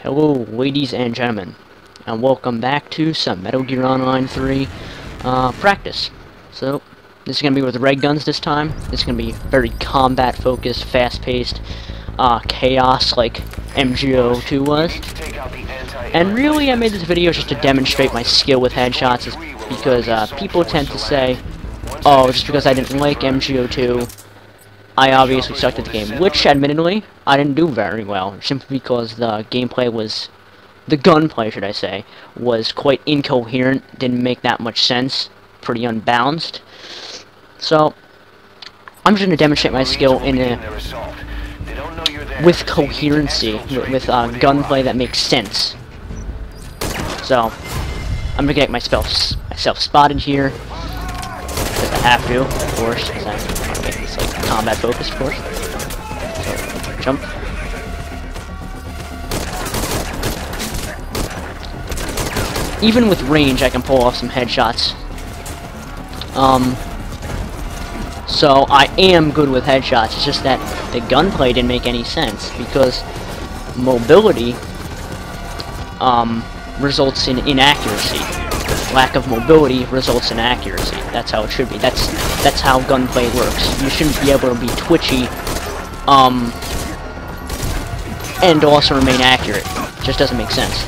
Hello, ladies and gentlemen, and welcome back to some Metal Gear Online 3 practice. So, this is going to be with red guns this time. This is going to be very combat-focused, fast-paced, chaos like MGO2 was. And really, I made this video just to demonstrate my skill with headshots, because people tend to say, oh, just because I didn't like MGO2, I obviously sucked at the game, which, admittedly, I didn't do very well, simply because the gameplay was, the gunplay, should I say, was quite incoherent, didn't make that much sense, pretty unbalanced. So, I'm just going to demonstrate my skill in with coherency, with gunplay that makes sense. So, I'm going to get myself spotted here, because I have to, of course, because I make this like combat focused, of course. So, jump. Even with range, I can pull off some headshots. So I am good with headshots. It's just that the gunplay didn't make any sense because mobility results in inaccuracy. Lack of mobility results in accuracy. That's how it should be. That's how gunplay works. You shouldn't be able to be twitchy, and also remain accurate. It just doesn't make sense.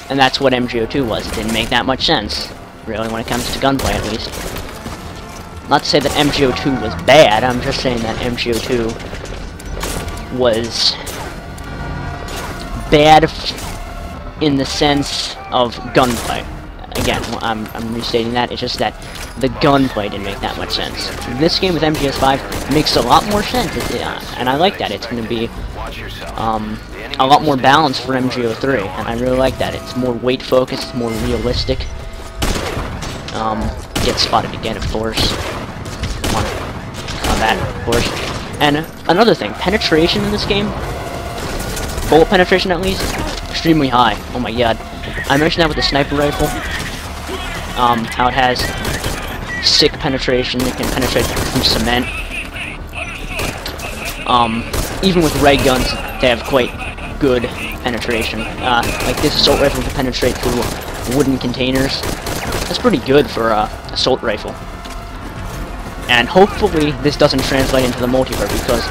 And that's what MGO2 was. It didn't make that much sense, really, when it comes to gunplay, at least. Not to say that MGO2 was bad. I'm just saying that MGO2 was bad in the sense of gunplay. Again, I'm restating that. It's just that the gunplay didn't make that much sense. This game with MGS5 makes a lot more sense, and I like that. It's going to be a lot more balanced for MGO3, and I really like that. It's more weight focused, it's more realistic. Get spotted again, of course. Combat, of course. And another thing, penetration in this game, bullet penetration at least, extremely high. Oh my god. I mentioned that with the sniper rifle. How it has sick penetration, it can penetrate through cement. Even with ray guns, they have quite good penetration. Like this assault rifle can penetrate through wooden containers. That's pretty good for an assault rifle. And hopefully this doesn't translate into the multiplayer because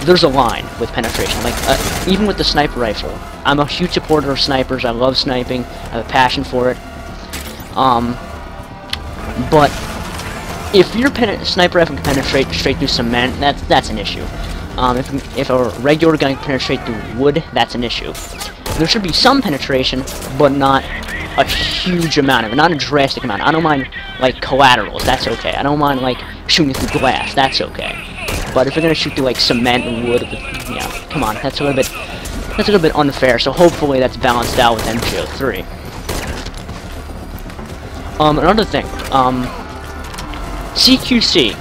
there's a line with penetration. Like even with the sniper rifle, I'm a huge supporter of snipers. I love sniping. I have a passion for it. But if your sniper rifle can penetrate straight through cement, that's an issue. If a regular gun can penetrate through wood, that's an issue. There should be some penetration, but not a huge amount of it, not a drastic amount. I don't mind, like, collaterals, that's okay. I don't mind, like, shooting through glass, that's okay. But if you're gonna shoot through, like, cement and wood, yeah, come on, that's a little bit unfair, so hopefully that's balanced out with MGO3. Another thing, CQC.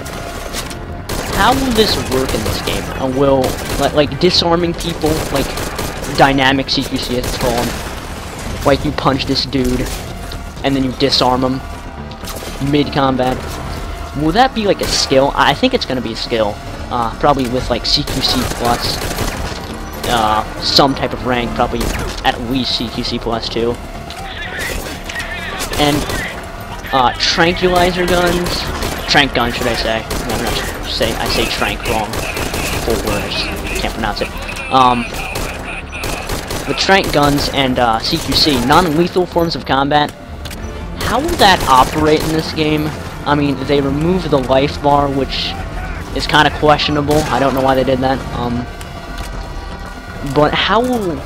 How will this work in this game? Will, like disarming people, like, dynamic CQC as it's called, like you punch this dude, and then you disarm him, mid-combat, will that be, like, a skill? I think it's gonna be a skill, probably with, like, CQC plus, some type of rank, probably at least CQC plus 2, and, tranquilizer guns, trank guns, should I say, I say trank wrong, 4 words, can't pronounce it, with trank guns and CQC, non-lethal forms of combat, how will that operate in this game? I mean, they removed the life bar, which is kind of questionable. I don't know why they did that. But how will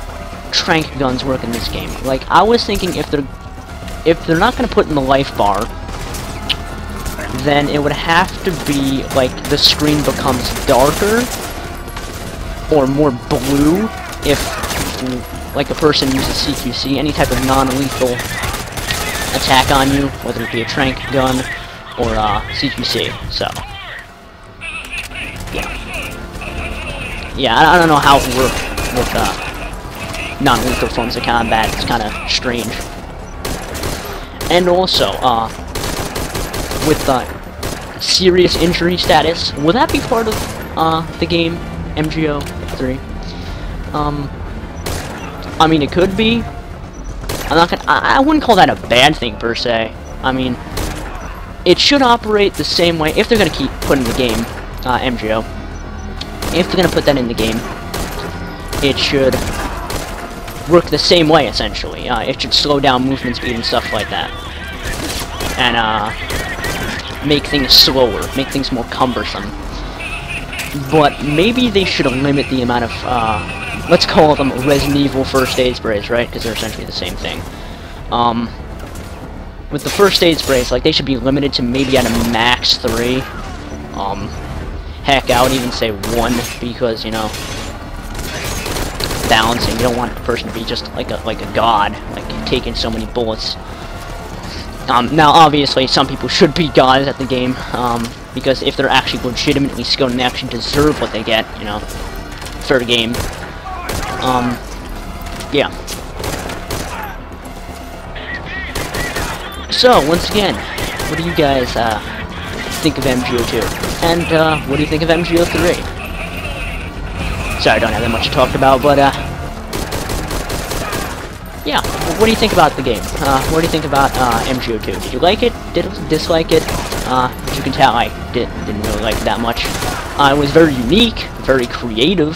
trank guns work in this game? Like, I was thinking if they're not going to put in the life bar, then it would have to be like the screen becomes darker or more blue if, like, a person uses CQC, any type of non-lethal attack on you, whether it be a trank gun or CQC. So, yeah, I don't know how it would work with non-lethal forms of combat. It's kind of strange. And also, with serious injury status, will that be part of the game? MGO3. I mean, it could be. I'm not gonna. I wouldn't call that a bad thing per se. I mean, it should operate the same way if they're gonna keep putting the game MGO. If they're gonna put that in the game, it should work the same way essentially. It should slow down movement speed and stuff like that, and make things slower, make things more cumbersome. But maybe they should limit the amount of let's call them Resident Evil first aid sprays, right? Because they're essentially the same thing. With the first aid sprays, like, they should be limited to maybe at a max 3. Heck, I would even say 1, because, you know, balancing. You don't want the person to be just like a god, like taking so many bullets. Now, obviously, some people should be gods at the game, because if they're actually legitimately skilled and they actually deserve what they get, you know, fair game. Yeah. So, once again, what do you guys think of MGO2? And what do you think of MGO3? Sorry, I don't have that much to talk about, but yeah, what do you think about the game? What do you think about MGO2? Did you like it? Did you dislike it? As you can tell, I didn't really like it that much. It was very unique, very creative,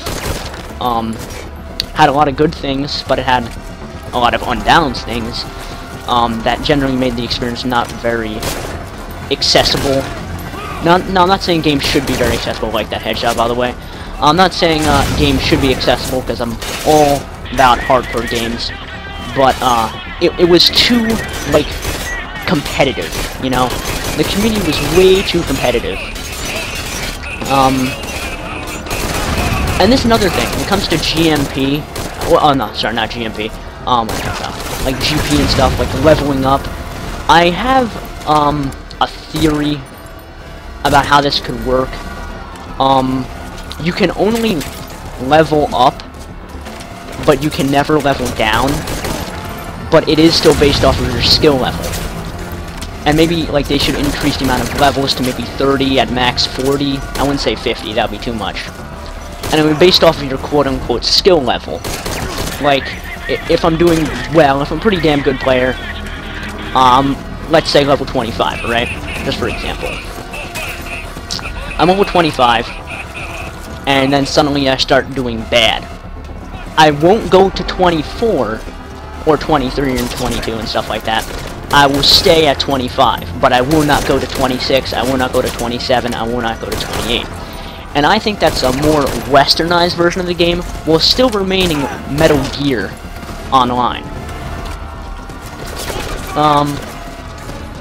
had a lot of good things, but it had a lot of unbalanced things, that generally made the experience not very accessible. No, I'm not saying games should be very accessible like that headshot, by the way. I'm not saying games should be accessible, because I'm all about hardcore games, but it was too, like, competitive, you know? The community was way too competitive. And this is another thing, when it comes to GMP, well, oh no, sorry, not GMP, like GP and stuff, like leveling up, I have, a theory about how this could work. You can only level up, but you can never level down, but it is still based off of your skill level. And maybe, like, they should increase the amount of levels to maybe 30, at max 40, I wouldn't say 50, that would be too much. And I mean, based off of your quote-unquote skill level. Like, if I'm doing well, if I'm a pretty damn good player, let's say level 25, right? Just for example. I'm level 25, and then suddenly I start doing bad. I won't go to 24, or 23, and 22, and stuff like that. I will stay at 25, but I will not go to 26, I will not go to 27, I will not go to 28. And I think that's a more westernized version of the game, while still remaining Metal Gear Online.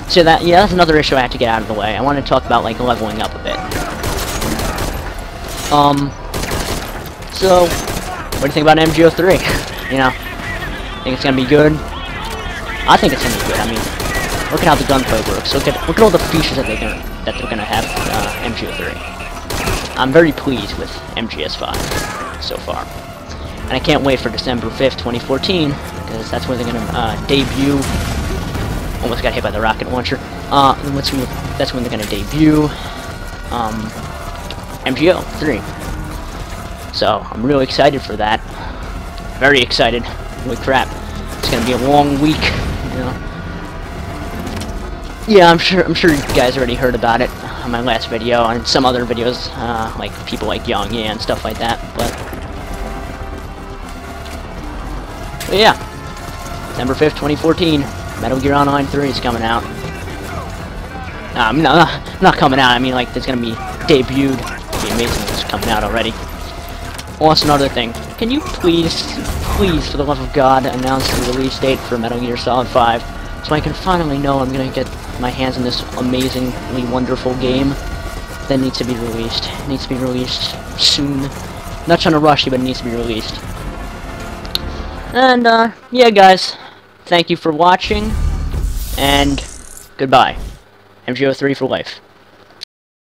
So that's another issue I have to get out of the way. I want to talk about, like, leveling up a bit. So, what do you think about MGO3? You know, think it's gonna be good? I think it's gonna be good. I mean, look at how the gunplay works. Look at all the features that they're gonna have MGO3. I'm very pleased with MGS5 so far, and I can't wait for December 5th, 2014, because that's when they're gonna debut. Almost got hit by the rocket launcher. That's when they're gonna debut MGO3. So I'm really excited for that. Very excited. Holy crap! It's gonna be a long week. You know. Yeah, I'm sure you guys already heard about it on my last video and some other videos, like people like Young Yeah and stuff like that. But yeah, December 5th, 2014. Metal Gear Online 3 is coming out. No, not coming out. I mean, like, it's gonna be debuted. It'd be amazing if it's coming out already. Also, another thing. Can you please, for the love of God, announce the release date for Metal Gear Solid 5, so I can finally know I'm gonna get my hands on this amazingly wonderful game that needs to be released. It needs to be released soon. Not trying to rush you, but it needs to be released. And yeah, guys. Thank you for watching, and goodbye. MGO3 for life.